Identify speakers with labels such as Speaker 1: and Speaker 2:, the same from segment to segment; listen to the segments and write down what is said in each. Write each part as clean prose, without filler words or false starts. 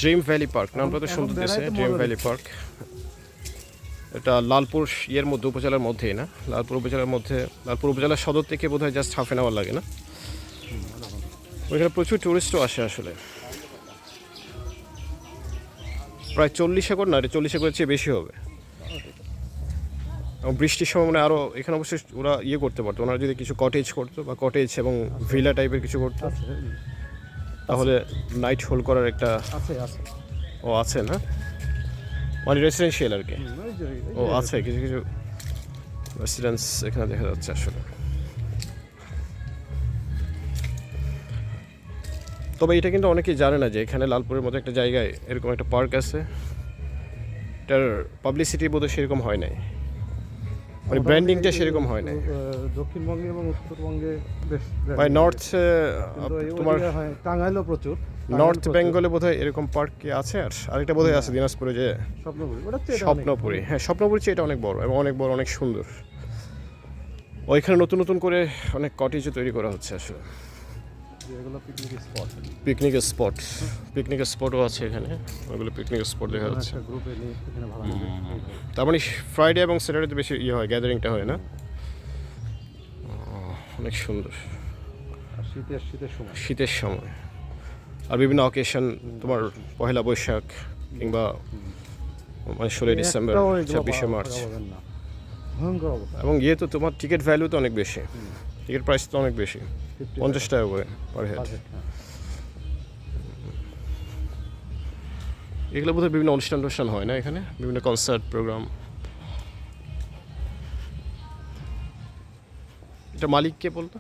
Speaker 1: Dream valley park নামটা তো সুন্দর দিয়েছে। ড্রিম ভ্যালি পার্ক এটা লালপুর ইয়ের মধ্যে, উপজেলার মধ্যেই না, লালপুর উপজেলার মধ্যে। লালপুর উপজেলার সদর থেকে বোধহয় জাস্ট হাফ অ্যান আওয়ার লাগে না। ওইখানে প্রচুর টুরিস্টও আসে আসলে, প্রায় 40 একর না, 40 একরের চেয়ে বেশি হবে। এবং বৃষ্টির সময় মানে আরও এখানে অবশ্যই ওরা ইয়ে করতে পারতো, ওনারা যদি কিছু কটেজ করতো বা কটেজ এবং ভিলা টাইপের কিছু করতো তাহলে নাইট হোল্ড করার একটা ও আছে না, মানে রেসিডেন্সিয়াল আর কি। ও আছে কিছু কিছু রেসিডেন্স এখানে দেখা যাচ্ছে আসলে। তবে এটা কিন্তু অনেকেই জানে না যে এখানে লালপুরের মতো একটা জায়গায় এরকম একটা পার্ক আছে। এটার পাবলিসিটি বোধহয় সেরকম হয় নাই, মানে ব্র্যান্ডিংটা সেরকম হয় নাই।
Speaker 2: দক্ষিণবঙ্গে এবং উত্তরবঙ্গে বেশ
Speaker 1: নর্থ তোমার
Speaker 2: টাঙ্গাইলও প্রচুর।
Speaker 1: নর্থ বেঙ্গলে বোধহয় এরকম পার্ক কি আছে। আর আরেকটা বোধহয় আছে দিনাজপুরে, যে স্বপ্নপুরী। হ্যাঁ, স্বপ্নপুরী চেয়ে এটা অনেক বড় এবং অনেক বড়, অনেক সুন্দর। ওইখানে নতুন নতুন করে অনেক কটেজও তৈরি করা হচ্ছে আসলে। পিকনিকের স্পটও আছে এখানে, ওইগুলো পিকনিক স্পট দেখা যাচ্ছে। তার মানে ফ্রাইডে এবং স্যাটারডেতে বেশি ইয়ে হয়, গ্যাদারিংটা হয় না। অনেক সুন্দর শীতের সময়। আর বিভিন্ন অকেশন, তোমার পহেলা বৈশাখ কিংবা মানে 16 ডিসেম্বর, 26শে মার্চ। এবং ইয়ে তো তোমার টিকিট ভ্যালু তো অনেক বেশি, টিকিট প্রাইস তো অনেক বেশি, 50 টাকা করে পার হেড। এগুলো বোধহয় বিভিন্ন অনুষ্ঠান হয় না এখানে, বিভিন্ন কনসার্ট প্রোগ্রাম। এটা মালিক কে বলতো?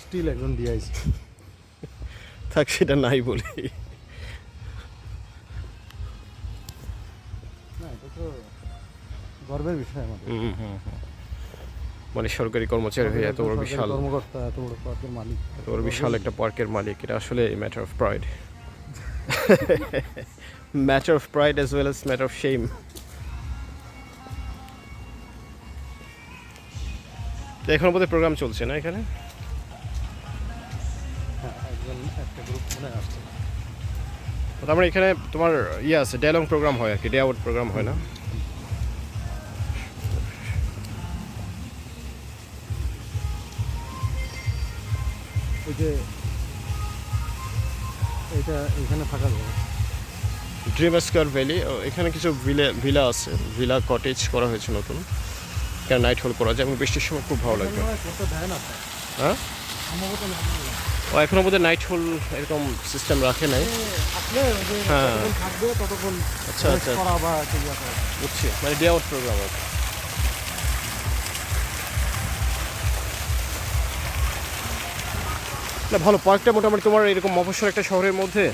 Speaker 2: স্টিল একজন ডিআইজি
Speaker 1: থাক, সেটা নাই বলি।
Speaker 2: গর্বের বিষয় আমাদের,
Speaker 1: মানে সরকারি কর্মচারী হয়ে এত বড় বিশাল
Speaker 2: কর্মকর্তা, এত বড় পার্কের মালিক,
Speaker 1: এত বড় বিশাল একটা পার্কের মালিক, এটা আসলে matter of pride. Matter of pride as well as matter of shame. এখন বোধহয় প্রোগ্রাম চলছে না এখানে।
Speaker 2: একটা গ্রুপ মনে আসছে।
Speaker 1: তার মানে এখানে তোমার ইয়ে আছে, ডে লং প্রোগ্রাম হয় আর কি, ডে আউট প্রোগ্রাম হয় না।
Speaker 2: ওই যে এটা এখানে থাকা যাবে,
Speaker 1: ড্রিম স্কোয়ার ভ্যালি। এখানে কিছু ভিলা আছে, ভিলা কটেজ করা হয়েছে নতুন, এখানে নাইট হোল্ড করা যায় এবং বৃষ্টির সময় খুব ভালো লাগবে। হ্যাঁ, ও এখনো বোধহয় নাইট হোল্ড এরকম সিস্টেম রাখে নাই। হ্যাঁ, আচ্ছা আচ্ছা, বুঝছি, মানে ডে আউট প্রোগ্রাম আর কি। না, ভালো পার্কটা মোটামুটি তোমার এরকম মফস্বল একটা শহরের মধ্যে,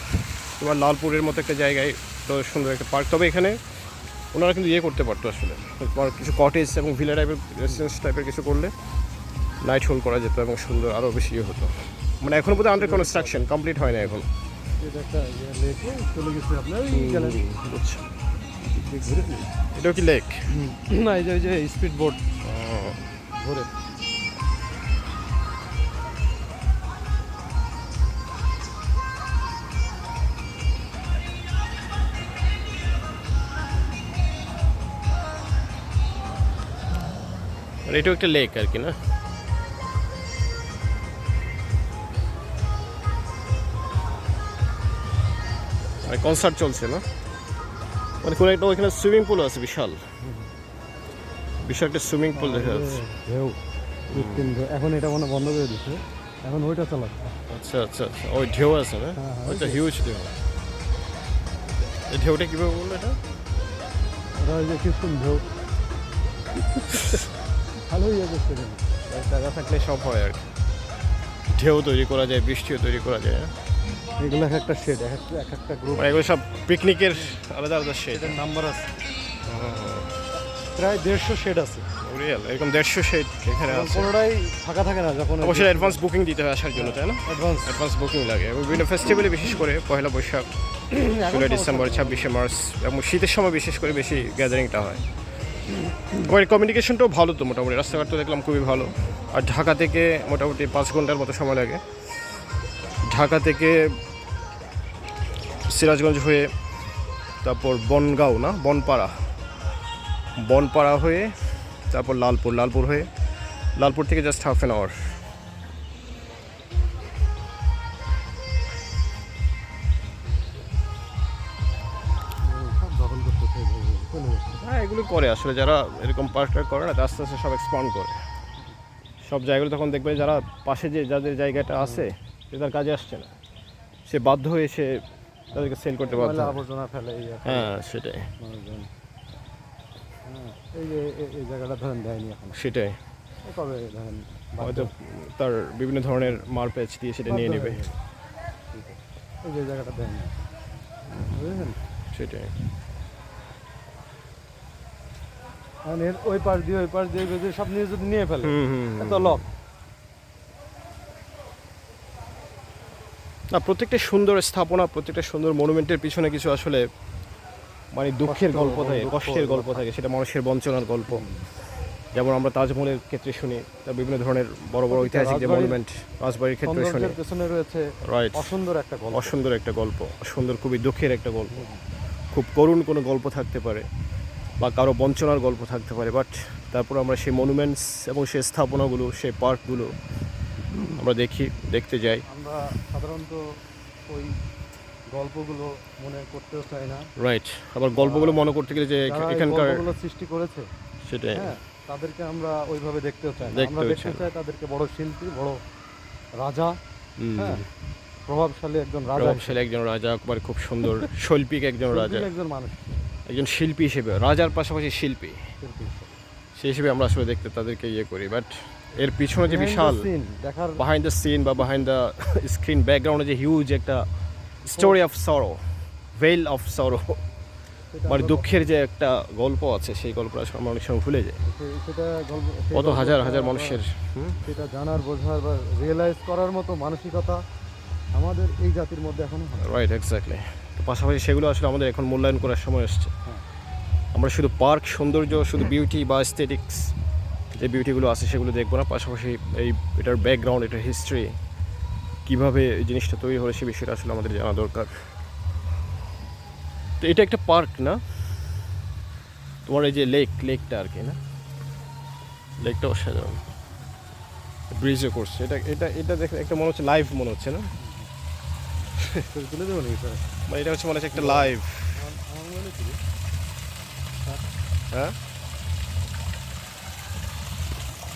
Speaker 1: তোমার লালপুরের মতো একটা জায়গায় তো সুন্দর একটা পার্ক। তবে এখানে ওনারা কিন্তু ইয়ে করতে পারতো আসলে, তোমার কিছু কটেজ এবং ভিলা টাইপের রেসিডেন্স টাইপের কিছু করলে নাইট হোল্ড করা যেত এবং সুন্দর আরও বেশি ইয়ে হতো। মানে এখন বোধহয় আন্ডার কনস্ট্রাকশন, কমপ্লিট হয় না এখন। এটাও কি লেক?
Speaker 2: না, এই যে স্পিড বোট ঘুরে।
Speaker 1: মানে এটাও একটা লেক আর কি না। মানে কনসার্ট চলছে না, মানে কোনো একটা ওইখানে সুইমিং পুল আছে, বিশাল বিশাল একটা সুইমিং পুল দেখা যাচ্ছে।
Speaker 2: এখন এটা মনে বন্ধ করে দিচ্ছে, এখন ওইটা চালাচ্ছে।
Speaker 1: আচ্ছা আচ্ছা আচ্ছা, ওই ঢেউ আছে না, ওইটা হিউজ ঢেউ। এই ঢেউটা কীভাবে বললো এটা?
Speaker 2: ওটা ওই যে কৃষ্ণ ঢেউ, ভালো ইয়ে করতে গেলে
Speaker 1: জায়গা থাকলে সব হয় আর কি, ঢেউ তৈরি করা যায়, বৃষ্টিও তৈরি করা যায়।
Speaker 2: এগুলো এক একটা শেড, এক একটা গ্রুপ,
Speaker 1: এগুলো সব পিকনিকের আলাদা আলাদা শেড,
Speaker 2: এটার নাম্বার আছে, প্রায় 150 শেড আছে।
Speaker 1: রিয়েল এরকম 150 শেড এখানে আছে।
Speaker 2: কোনোটাই ফাঁকা থাকে না, যখন
Speaker 1: অবশ্যই অ্যাডভান্স বুকিং দিতে হয় আসার জন্য, তাই না? অ্যাডভান্স বুকিং লাগে এবং বিভিন্ন ফেস্টিভ্যালে, বিশেষ করে পহেলা বৈশাখ, 16 ডিসেম্বর, 26শে মার্চ এবং শীতের সময় বিশেষ করে বেশি গ্যাদারিংটা হয়। ওই কমিউনিকেশনটাও ভালো তো, মোটামুটি রাস্তাঘাট তো দেখলাম খুবই ভালো। আর ঢাকা থেকে মোটামুটি 5 ঘন্টার মতো সময় লাগে। ঢাকা থেকে সিরাজগঞ্জ হয়ে তারপর বনগাঁও না বনপাড়া হয়ে তারপর লালপুর হয়ে লালপুর থেকে জাস্ট হাফ অ্যান আওয়ার।
Speaker 2: সব দখল করতেছে চলে যাচ্ছে।
Speaker 1: হ্যাঁ, এগুলো করে আসলে যারা এরকম পার্ক করে না, আস্তে আস্তে সব এক্সপান্ড করে সব জায়গাগুলো। তখন দেখবে যারা পাশে যে যাদের জায়গাটা আছে সে তার কাজে আসছে না, সে বাধ্য হয়ে সে তাদেরকে সেল করতে বাধ্য
Speaker 2: ময়লা
Speaker 1: হয়।
Speaker 2: আবর্জনা ফেলে
Speaker 1: হ্যাঁ সেটাই
Speaker 2: মানুষজন। এই যে এই জায়গাটা ধরেন দেয়নি এখন,
Speaker 1: সেটাই
Speaker 2: কবে ধরেন
Speaker 1: হয়তো তার বিভিন্ন ধরনের মারপ্যাচ দিয়ে সেটা নিয়ে নেবে।
Speaker 2: এই যে জায়গাটা দেয়নি, বুঝেছেন?
Speaker 1: সেটাই
Speaker 2: কারণ এর ওই পাশ দিয়ে বেঁধে সব নিয়ে যদি নিয়ে ফেলে এত লক।
Speaker 1: না, প্রত্যেকটা সুন্দর স্থাপনা, প্রত্যেকটা সুন্দর মনুমেন্টের পিছনে কিছু আসলে মানে দুঃখের গল্প থাকে, কষ্টের গল্প থাকে, সেটা মানুষের বঞ্চনার গল্প। যেমন আমরা তাজমহলের ক্ষেত্রে শুনি, তার বিভিন্ন ধরনের বড় বড় ঐতিহাসিক যে মনুমেন্ট, রাজবাড়ির ক্ষেত্রে শুনি।
Speaker 2: সৌন্দর্যের পেছনে রয়েছে
Speaker 1: রাইট,
Speaker 2: অসুন্দর একটা গল্প।
Speaker 1: অসুন্দর একটা গল্প, সুন্দর খুবই দুঃখের একটা গল্প, খুব করুণ কোনো গল্প থাকতে পারে বা কারো বঞ্চনার গল্প থাকতে পারে। বাট তারপর আমরা সেই মনুমেন্টস এবং সেই স্থাপনাগুলো, সেই পার্কগুলো আমরা দেখতে যাই।
Speaker 2: আমরা সাধারণত ওই গল্পগুলো মনে করতেও চাই না।
Speaker 1: রাইট, আবার গল্পগুলো মনে করতে গেলে যে
Speaker 2: যারা এই
Speaker 1: এখানকার
Speaker 2: গল্পগুলো সৃষ্টি করেছে,
Speaker 1: সেটাই
Speaker 2: হ্যাঁ, তাদেরকে আমরা ওইভাবে দেখতেও চাই না। আমরা
Speaker 1: দেখতেও
Speaker 2: দেখতে
Speaker 1: চাই না।
Speaker 2: চাই তাদেরকে বড় শিল্পী, বড় রাজা,
Speaker 1: হুম,
Speaker 2: হ্যাঁ, প্রভাবশালী একজন রাজা,
Speaker 1: প্রভাবশালী একজন রাজা, একবার খুব সুন্দর শৈল্পিক একজন রাজা,
Speaker 2: একজন মানুষ,
Speaker 1: একজন শিল্পী হিসেবে, রাজার পাশাপাশি শিল্পী
Speaker 2: শিল্পী হিসেবে।
Speaker 1: সেই হিসেবে আমরা আসলে দেখতে তাদেরকে ইয়ে করি। বাট এর পিছনে যে
Speaker 2: Behind the
Speaker 1: বিশাল
Speaker 2: scene দেখার
Speaker 1: বিহাইন্ড দ্য সিন বা বিহাইন্ড দ্য স্ক্রিন ব্যাকগ্রাউন্ডে যে হিউজ একটা story of sorrow, well of sorrow,
Speaker 2: সেটা
Speaker 1: মানে
Speaker 2: আমরা-
Speaker 1: দুঃখের যে একটা গল্প আছে, সেই গল্পটা আসলে আমরা অনেক সময় ভুলে যাই।
Speaker 2: সেটা সেই
Speaker 1: কত
Speaker 2: গল্পটা
Speaker 1: হাজার হাজার
Speaker 2: আমরা-
Speaker 1: মানুষের
Speaker 2: সেটা জানার, বোঝার বা রিয়েলাইজ করার মতো মানসিকতা আমাদের এই জাতির মধ্যে এখনো হয় না।
Speaker 1: Right, exactly. তো পাশাপাশি সেগুলো আসলে আমাদের এখন মূল্যায়ন করার সময় এসছে।
Speaker 2: হ্যাঁ।
Speaker 1: আমরা শুধু পার্ক সৌন্দর্য, শুধু বিউটি বা এস্থেটিক্স যে বিউটিগুলো আছে সেগুলো দেখবো না, পাশাপাশি এটার ব্যাকগ্রাউন্ড, এটার হিস্ট্রি, কীভাবে এই জিনিসটা তৈরি হলো সে বিষয়টা আসলে আমাদের জানা দরকার। তো এটা একটা পার্ক না, তোমার এই যে লেকটা আর কি, না লেকটা অসাধারণ, ব্রিজও করছে। এটা এটা এটা দেখে একটা মনে হচ্ছে লাইভ মনে হচ্ছে না,
Speaker 2: ছবি তুলে দেবো নাকি স্যার?
Speaker 1: মানে এটা হচ্ছে মনে হচ্ছে একটা লাইভ।
Speaker 2: আমার মনে কি
Speaker 1: হ্যাঁ,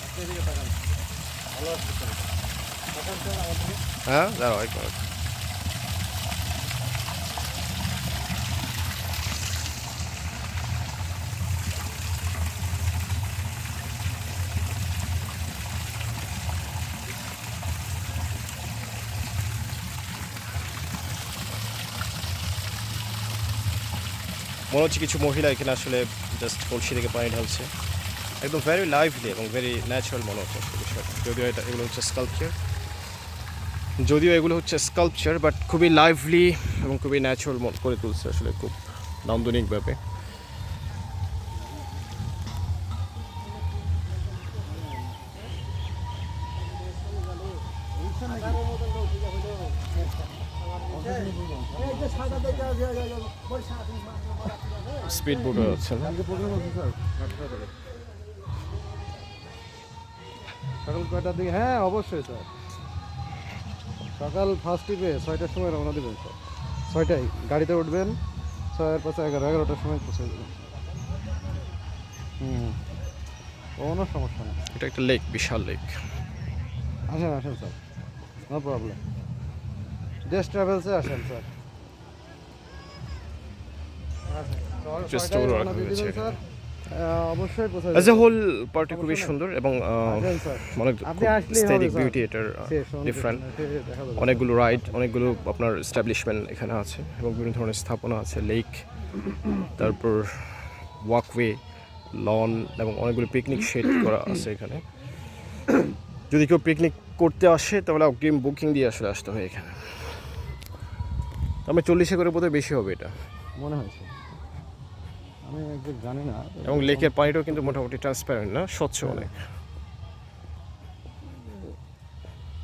Speaker 2: আপনি এদিকে তাকান, ভালো আসছে স্যার, তাকান স্যার আমার দিকে।
Speaker 1: হ্যাঁ, দাঁড়াও একবার। মনে হচ্ছে কিছু মহিলা এখানে আসলে জাস্ট কলসি থেকে পানি ঢালছে, একদম ভেরি লাইভলি এবং ভেরি ন্যাচারাল মনে হচ্ছে আসলে বিষয়টা। যদিও এগুলো হচ্ছে স্কাল্পচার, বাট খুবই লাইভলি এবং খুবই ন্যাচারাল করে তুলছে আসলে, খুব নান্দনিকভাবে। স্পিড বোট হচ্ছে না,
Speaker 2: কালকে প্রোগ্রাম আছে স্যার, সকাল কয়টার দিকে? হ্যাঁ অবশ্যই স্যার, সকাল ফার্স্ট ট্রিপে 6টার সময় রওনা দেবেন স্যার। 6টায় গাড়িতে উঠবেন, 6 5 11টার সময় পৌঁছে দেবেন। কোনো সমস্যা নেই,
Speaker 1: এটা একটা লেক, বিশাল লেক।
Speaker 2: আসেন আসেন স্যার, নো প্রবলেম, দেশ ট্রাভেলসে আসেন স্যার।
Speaker 1: Just
Speaker 2: 6টায়
Speaker 1: over
Speaker 2: রওনা দিয়ে
Speaker 1: রাখা
Speaker 2: দিবেন
Speaker 1: হয়েছে
Speaker 2: স্যার, অবশ্যই পৌঁছে
Speaker 1: অ্যাজ এ হোল পার্টি খুবই সুন্দর এবং
Speaker 2: আসেন স্যার,
Speaker 1: অনেক
Speaker 2: আপনি আসলেই হবে
Speaker 1: এস্থেটিক
Speaker 2: স্যার।
Speaker 1: বিউটি এটার ডিফারেন্ট।
Speaker 2: দেখা যাবে।
Speaker 1: অনেকগুলো রাইড, অনেকগুলো আপনার এস্টাবলিশমেন্ট এখানে আছে এবং বিভিন্ন ধরনের স্থাপনা আছে, লেক, তারপর ওয়াকওয়ে, লন এবং অনেকগুলো পিকনিক শেড করা আছে এখানে। যদি কেউ পিকনিক করতে আসে তাহলে অগ্রিম বুকিং দিয়ে আসলে আসতে হয় এখানে। আমি 40 করে বোধহয় বেশি হবে এটা।
Speaker 2: মনে হয়েছে আমি একটু জানি না।
Speaker 1: এবং লেকের পানিটাও কিন্তু মোটামুটি ট্রান্সপারেন্ট না, স্বচ্ছ অনেক।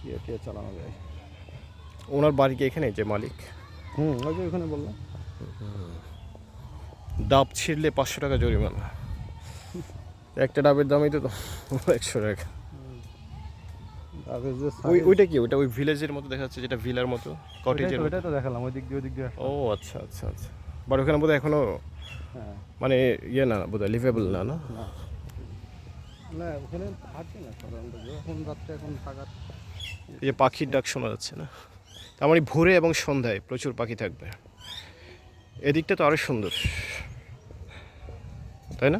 Speaker 2: ইয়ে চালানো যায়।
Speaker 1: ওনার বাড়ি কি এখানে, যে মালিক?
Speaker 2: ওই যে ওখানে বললাম।
Speaker 1: ডাব ছিঁড়লে 500 টাকা জরিমানা। একটা ডাবের দামই তো 100 টাকা।
Speaker 2: তাদের যে
Speaker 1: ওইটা কি, ওইটা ওই ভিলেজের মতো দেখা যাচ্ছে, যেটা ভিলার মতো, কটেজের মতো।
Speaker 2: ওইটাই তো দেখালাম, ওই দিক দিয়ে
Speaker 1: ও আচ্ছা আচ্ছা আচ্ছা। বাট ওখানে বোধহয় এখনো
Speaker 2: হ্যাঁ।
Speaker 1: মানে ইয়ে না বোধহয়, লিভেবল না, না?
Speaker 2: না না, ওখানে থাকে না সাধারণত, এখন রাত্রে এখন থাকার।
Speaker 1: এই যে পাখির ডাক শোনা যাচ্ছে না, তার মানে ভোরে এবং সন্ধ্যায় প্রচুর পাখি থাকবে। এদিকটা তো আরো সুন্দর, তাই না?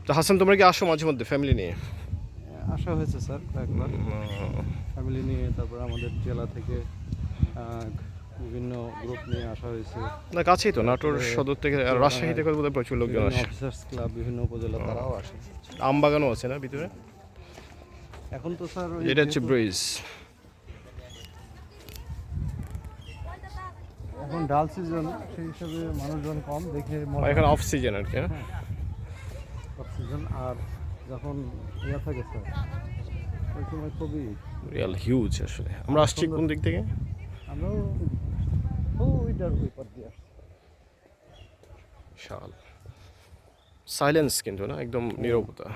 Speaker 1: তো হাসান, তোমরা কি আসো মাঝে মধ্যে ফ্যামিলি নিয়ে?
Speaker 2: আসা হয়েছে স্যার কয়েকবার ফ্যামিলি নিয়ে, তারপর আমাদের জেলা থেকে বিভিন্ন গ্রুপ নিয়ে আসা হয়েছে।
Speaker 1: না, কাছেই তো, নাটোর সদর থেকে আর রাজশাহী থেকে বোধহয় প্রচুর লোকজন আসে।
Speaker 2: অফিসার্স ক্লাব, বিভিন্ন উপজেলা তারাও আসে।
Speaker 1: আম বাগানও আছে না ভিতরে?
Speaker 2: এখন তো স্যার
Speaker 1: এটা হচ্ছে ব্রিজ।
Speaker 2: এখন ডাল সিজন, সেই হিসাবে মানুষজন কম দেখে
Speaker 1: এখানে অফ সিজন আর কি, হ্যাঁ?
Speaker 2: অক্সিজেন। আর যখন ইয়ে থাকে স্যার, ওই সময় খুবই
Speaker 1: রিয়াল হিউজ আসলে। আমরা আসছি কোন দিক থেকে?
Speaker 2: আমরাও ওইটার ওই পর দিয়ে আসছি।
Speaker 1: বিশাল সাইলেন্স কিন্তু, না একদম নীরবতা।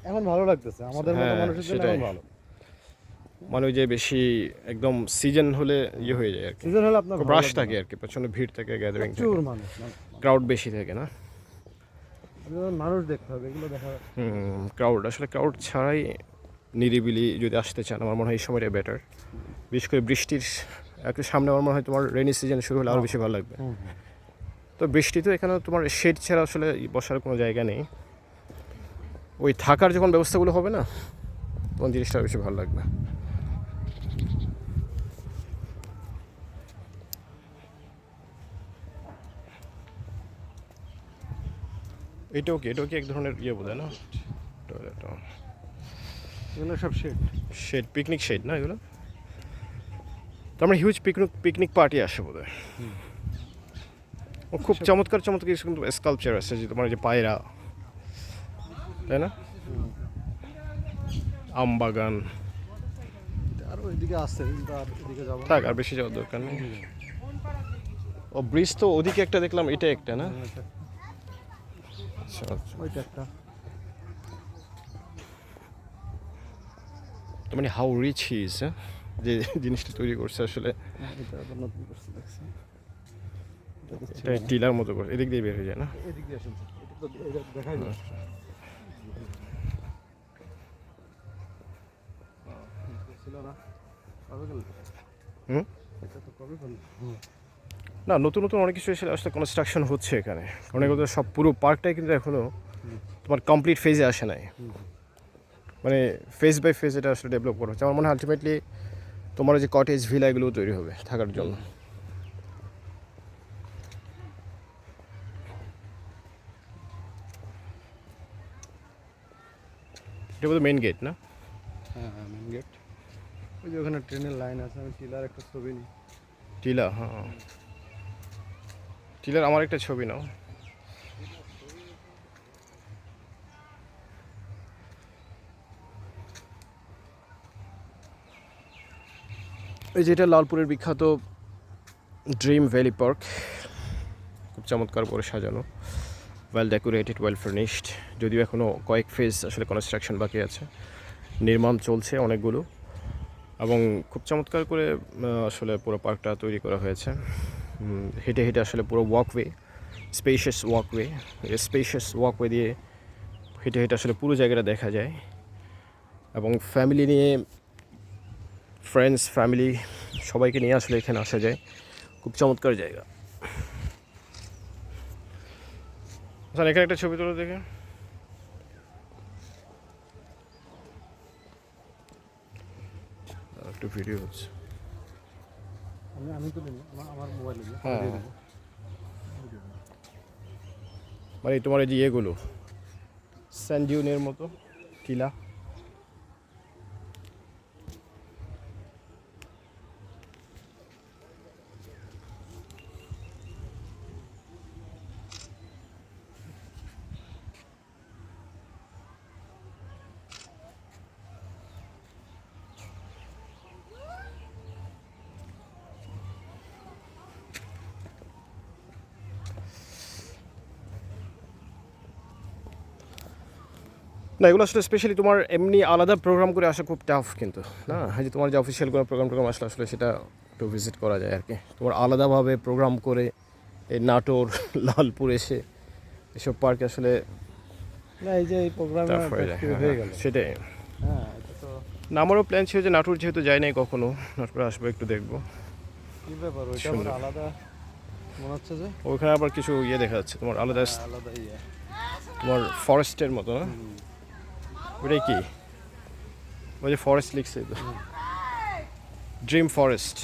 Speaker 2: এখন ভালো লাগতেছে আমাদের মতো
Speaker 1: হ্যাঁ,
Speaker 2: মানুষের জন্য,
Speaker 1: সেটাই।
Speaker 2: এখন ভালো।
Speaker 1: মানে ওই যে বেশি একদম সিজন হলে ইয়ে হয়ে যায় আর কি,
Speaker 2: সিজন হলে আপনার
Speaker 1: খুব
Speaker 2: ভালো
Speaker 1: রাশ
Speaker 2: লাগবে
Speaker 1: থাকে
Speaker 2: না।
Speaker 1: আর কি, প্রচন্ড ভিড় থাকে, গ্যাদারিং থাকে,
Speaker 2: প্রচুর মানুষ
Speaker 1: ক্রাউড বেশি থাকে না?
Speaker 2: মানুষ দেখতে হবে, এগুলো দেখা।
Speaker 1: ক্রাউড, আসলে ক্রাউড ছাড়াই নিরিবিলি যদি আসতে চান, আমার মনে হয় এই সময়টা বেটার। বিশেষ করে বৃষ্টির একটু সামনে, আমার মনে হয় তোমার রেনি সিজন শুরু হলে আরও বেশি ভালো লাগবে। তো বৃষ্টি তো এখানে তোমার শেড ছাড়া আসলে বসার কোনো জায়গা নেই। ওই থাকার যখন ব্যবস্থাগুলো হবে না, তখন জিনিসটা বেশি ভালো লাগবে। এটাও কি এক ধরনের ইয়ে বোধ হয় না, টয়লেট?
Speaker 2: এগুলো সব শেড।
Speaker 1: শেড, পিকনিক শেড না এগুলো? তো আমরা হিউজ পিকনিক পার্টি আসে বোধ হয়। ও খুব চমৎকার চমৎকার কিছু কিন্তু স্কাল্পচার আছে, যে তোমার যে পায়রা, তাই না? আম বাগান।
Speaker 2: আর ওইদিকে আসছে, কিন্তু আর এদিকে যাবো না।
Speaker 1: থাক, আর বেশি যাওয়ার দরকার নেই। ও ব্রিজ তো ওদিকে একটা দেখলাম, এটা একটা না? আচ্ছা আচ্ছা।
Speaker 2: ওইটা একটা।
Speaker 1: তো মানে হাউ রিচ হি ইজ, যে জিনিসটা তৈরি করছে আসলে।
Speaker 2: এটা আবার নতুন করছে দেখছি।
Speaker 1: এটা টিলার মতো করে এদিক দিয়ে বের হয়ে যায় না?
Speaker 2: এদিক দিয়ে আসেন স্যার, এটা তো এটা দেখাই যায়। ছিল না, কবে গেল? এটা তো কবে গেল?
Speaker 1: না, নতুন নতুন অনেক কিছু আসলে কনস্ট্রাকশন হচ্ছে এখানে। অনেক কথা সব পুরো পার্কটাই কিন্তু এখনো তোমার কমপ্লিট ফেজে আসে নাই। মানে ফেজ বাই ফেজ এটা আসলে ডেভেলপ করা হচ্ছে। আমার মনে হয় আলটিমেটলি তোমার যে কটেজ ভিলা এগুলো তৈরি হবে থাকার জন্য। এটা বোধহয় মেইন গেট না?
Speaker 2: হ্যাঁ হ্যাঁ, মেন গেট। ওই যে ওখানে ট্রেনের লাইন আছে, আমি টিলার একটা ছবি নিই।
Speaker 1: টিলা, হ্যাঁ, টিলার আমার একটা ছবি নাও। এই যেটা লালপুরের বিখ্যাত ড্রিম ভ্যালি পার্ক, খুব চমৎকার করে সাজানো, ওয়েল ডেকোরেটেড, ওয়েল ফার্নিশড। যদিও এখনও কয়েক ফেজ আসলে কনস্ট্রাকশন বাকি আছে, নির্মাণ চলছে অনেকগুলো, এবং খুব চমৎকার করে আসলে পুরো পার্কটা তৈরি করা হয়েছে। হেঁটে হেঁটে আসলে পুরো ওয়াকওয়ে, স্পেশিয়াস ওয়াকওয়ে দিয়ে হেঁটে হেঁটে আসলে পুরো জায়গাটা দেখা যায়। এবং ফ্যামিলি নিয়ে, ফ্রেন্ডস ফ্যামিলি সবাইকে নিয়ে আসলে এখানে আসা যায়, খুব চমৎকার জায়গা। স্যার এখানে একটা ছবি তুলো দেখে। একটু ভিডিও হচ্ছে।
Speaker 2: আমি তো নিই, আমার মোবাইলে
Speaker 1: হ্যাঁ, মানে তোমার এই যে ইয়েগুলো স্যান্ডিউনের মতো টিলা। না এগুলো আসলে স্পেশালি তোমার এমনি আলাদা প্রোগ্রাম করে আসা খুব টাফ কিন্তু না, এই যে তোমার যে অফিসিয়াল কোনো প্রোগ্রাম আসলে আসলে সেটা একটু ভিজিট করা যায় আর কি। তোমার আলাদাভাবে প্রোগ্রাম করে এই নাটোর লালপুর এসে এসব পার্কে আসলে
Speaker 2: না এই যে এই প্রোগ্রামে
Speaker 1: টাফ হয়ে যায়।
Speaker 2: হয়ে গেল।
Speaker 1: সেটাই
Speaker 2: হ্যাঁ এটা তো
Speaker 1: না, আমারও প্ল্যান ছিল যে নাটোর যেহেতু যাই নাই কখনো, নাটোরে আসবো একটু দেখবো।
Speaker 2: কি ব্যাপার, ওইটা আবার
Speaker 1: সুন্দর।
Speaker 2: আলাদা মনে হচ্ছে যে
Speaker 1: ওইখানে আবার কিছু ইয়ে দেখা যাচ্ছে তোমার আলাদা,
Speaker 2: আলাদা ইয়ে।
Speaker 1: তোমার ফরেস্টের মতো না, ওটাই কি ওই যে ফরেস্ট লিখছে তো, ড্রিম ফরেস্ট,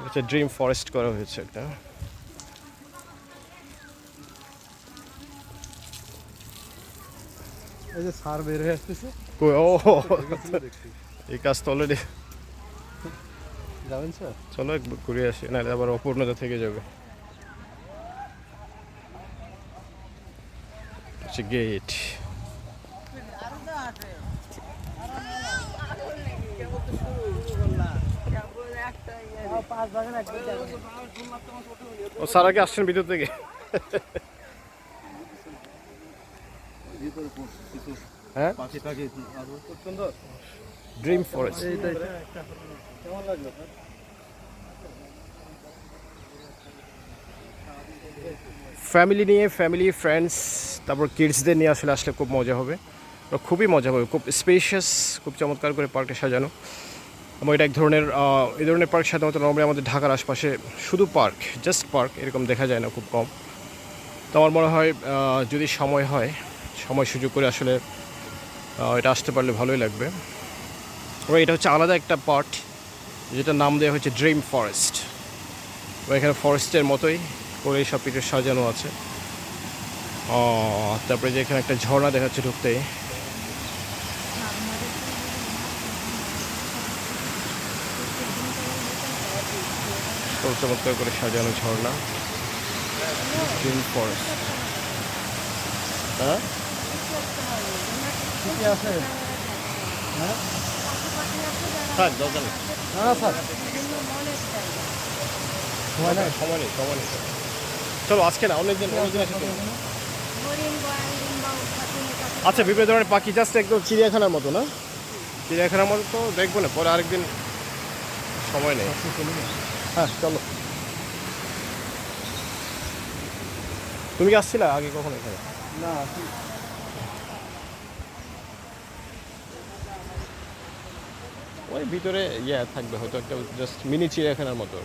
Speaker 1: আচ্ছা ড্রিম ফরেস্ট করা হয়েছে একটা।
Speaker 2: এই যে সার বের হয়ে আসতেছে,
Speaker 1: ও
Speaker 2: এগুলো দেখছি।
Speaker 1: এই কাজ তো অলরেডি,
Speaker 2: যাবেন স্যার?
Speaker 1: চলো একবার ঘুরে আসি, নাহলে আবার অপূর্ণতা থেকে যাবে। আচ্ছা গেট, ও স্যার আগে আসছেন ভিতর থেকে। হ্যাঁ ড্রিম ফরেস্ট,
Speaker 2: কেমন লাগলো স্যার?
Speaker 1: ফ্যামিলি নিয়ে, ফ্যামিলি ফ্রেন্ডস তারপর কিডসদের নিয়ে আসলে আসলে খুব মজা হবে, আর খুবই মজা হবে, খুব স্পেশিয়াস, খুব চমৎকার করে পার্কটা সাজানো। এবং এটা এক ধরনের এই ধরনের পার্ক সাধারণত নর্মালি আমাদের ঢাকার আশপাশে শুধু পার্ক, জাস্ট পার্ক এরকম দেখা যায় না, খুব কম। তো আমার মনে হয় যদি সময় হয়, সময় সুযোগ করে আসলে এটা আসতে পারলে ভালোই লাগবে। এবং এটা হচ্ছে আলাদা একটা পার্ট, যেটা নাম দেওয়া হচ্ছে ড্রিম ফরেস্ট। এখানে ফরেস্টের মতোই করে সব কিছু সাজানো আছে। তারপরে যে এখানে একটা ঝর্ণা দেখাচ্ছে ঢুকতেই, খুব চমৎকার করে সাজানো ঝর্ণা, ড্রিম ফরেস্ট। হ্যাঁ
Speaker 2: কি কি আছে? হ্যাঁ
Speaker 1: থাক দরকার নেই,
Speaker 2: না না স্যার, সময় নাই।
Speaker 1: সময় নেই, সময় নেই। চলো আজকে না, অনেকদিন অনেকদিন এসে চলো। আচ্ছা বিভিন্ন ধরনের পাখি, জাস্ট একদম চিড়িয়াখানার মতো না, চিড়িয়াখানার মতো তো দেখবো না, পরে আরেকদিন সময় নেই। হ্যাঁ চলো। তুমি কি আসছিলা আগে কখনো এখানে?
Speaker 2: না
Speaker 1: ওই ভিতরে ইয়ে থাকবে হয়তো একটা জাস্ট মিনি চিড়িয়াখানার মতো।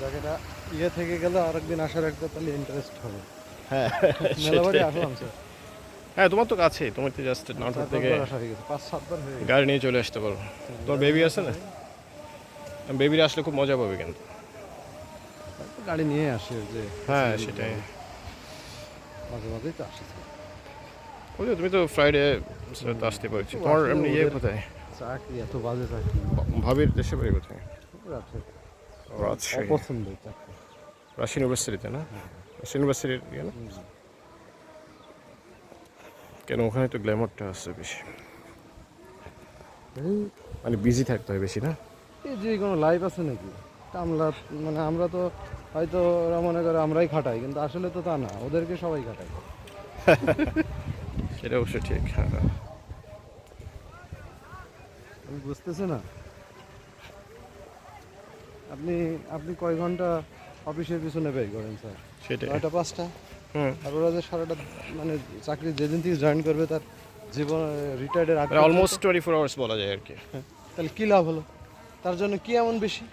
Speaker 2: জায়গাটা ইয়ে থেকে গেলে আরেকদিন আসার একটা তাহলে ইন্টারেস্ট হবে।
Speaker 1: হ্যাঁ
Speaker 2: মেলাবাড়ি
Speaker 1: সেটাই।
Speaker 2: আসলাম স্যার,
Speaker 1: হ্যাঁ তোমার তো কাছেই, তোমার তো জাস্ট নাটোর থেকে
Speaker 2: আসা হয়ে গেছে, 5-7 বার হয়ে গেছে।
Speaker 1: গাড়ি নিয়ে চলে আসতে পারো। তোমার বেবি আছে না, বেবিরা আসলে খুব মজা পাবে কিন্তু।
Speaker 2: গাড়ি নিয়ে আসে যে,
Speaker 1: হ্যাঁ সেটাই।
Speaker 2: মাঝে মাঝেই তো আসে স্যার।
Speaker 1: ওই যে তুমি তো ফ্রাইডে তো আসতে পারছি, তোমার এমনি ইয়ে কোথায়,
Speaker 2: চাকরি এত বাজে চাকরি,
Speaker 1: ভাবির দেশে বাড়ি কোথায়?
Speaker 2: রাজশাহী।
Speaker 1: রাজশাহী,
Speaker 2: অপছন্দ চাকরি।
Speaker 1: রাজশাহী ইউনিভার্সিটিতে না, রাজশাহী ইউনিভার্সিটির ইয়ে না, কেন ওখানে তো গ্ল্যামারটা আছে বেশি, মানে বিজি থাকতে হয় বেশি না।
Speaker 2: এই যে কোনো লাইফ আছে নাকি? কামলা মানে আমরা তো হয়তো ওরা মনে করে আমরাই খাটাই, কিন্তু আসলে তো তা না, ওদেরকে সবাই খাটায়।
Speaker 1: সেটা অবশ্যই ঠিক। হ্যাঁ
Speaker 2: আমি বুঝতেছি না, আপনি আপনি কয় ঘন্টা অফিসের পিছনে ব্যয় করেন স্যার?
Speaker 1: সেটাই।
Speaker 2: 9টা-5টা,
Speaker 1: হুম,
Speaker 2: আর ওরা যে সারাটা মানে চাকরি যেদিন থেকে জয়েন করবে তার জীবন রিটায়ার্ডের আগে
Speaker 1: অলমোস্ট 24 আওয়ার্স বলা যায় আর কি।
Speaker 2: তাহলে কী লাভ হলো? তার জন্য কি এমন বেশি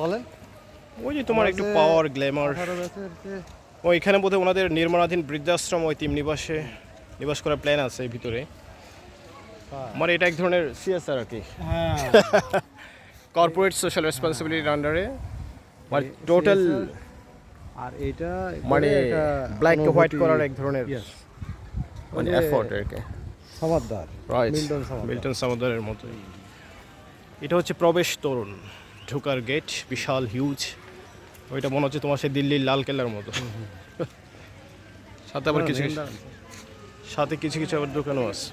Speaker 2: বলেন?
Speaker 1: ওই যে তোমার
Speaker 2: আমরা
Speaker 1: একটু
Speaker 2: যে
Speaker 1: পাওয়ার, গ্ল্যামার।
Speaker 2: 18 ব্যাচের যে
Speaker 1: ও এখানে বোধহয় ওনাদের নির্মাণাধীন বৃদ্ধাশ্রম, ওই তিন নিবাসে নিবাস করার প্ল্যান আছে এই ভিতরে। মানে এটা এক ধরনের সিএসআর আর কি,
Speaker 2: হ্যাঁ
Speaker 1: কর্পোরেট সোশ্যাল রেসপন্সিবিলিটির আন্ডারে, মানে টোটাল
Speaker 2: আর এটা
Speaker 1: মানে ব্ল্যাক হোয়াইট করার এক ধরনের
Speaker 2: Yes.
Speaker 1: মানে
Speaker 2: ওই যে
Speaker 1: এফোর্ট আর কি।
Speaker 2: Samaddar
Speaker 1: right,
Speaker 2: Milton Samaddar.
Speaker 1: Milton সামুদ্রের মতোই। এটা হচ্ছে প্রবেশ তোরণ, ঢোকার গেট, বিশাল হিউজ। ওইটা মনে হচ্ছে তোমার সেই দিল্লির লাল কেল্লার মতো। সাথে আবার কিছু কিছু, সাথে কিছু কিছু আবার দোকানও আছে।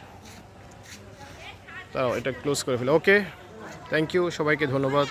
Speaker 1: তাও এটা ক্লোজ করে ফেলে। ওকে, থ্যাংক ইউ, সবাইকে ধন্যবাদ।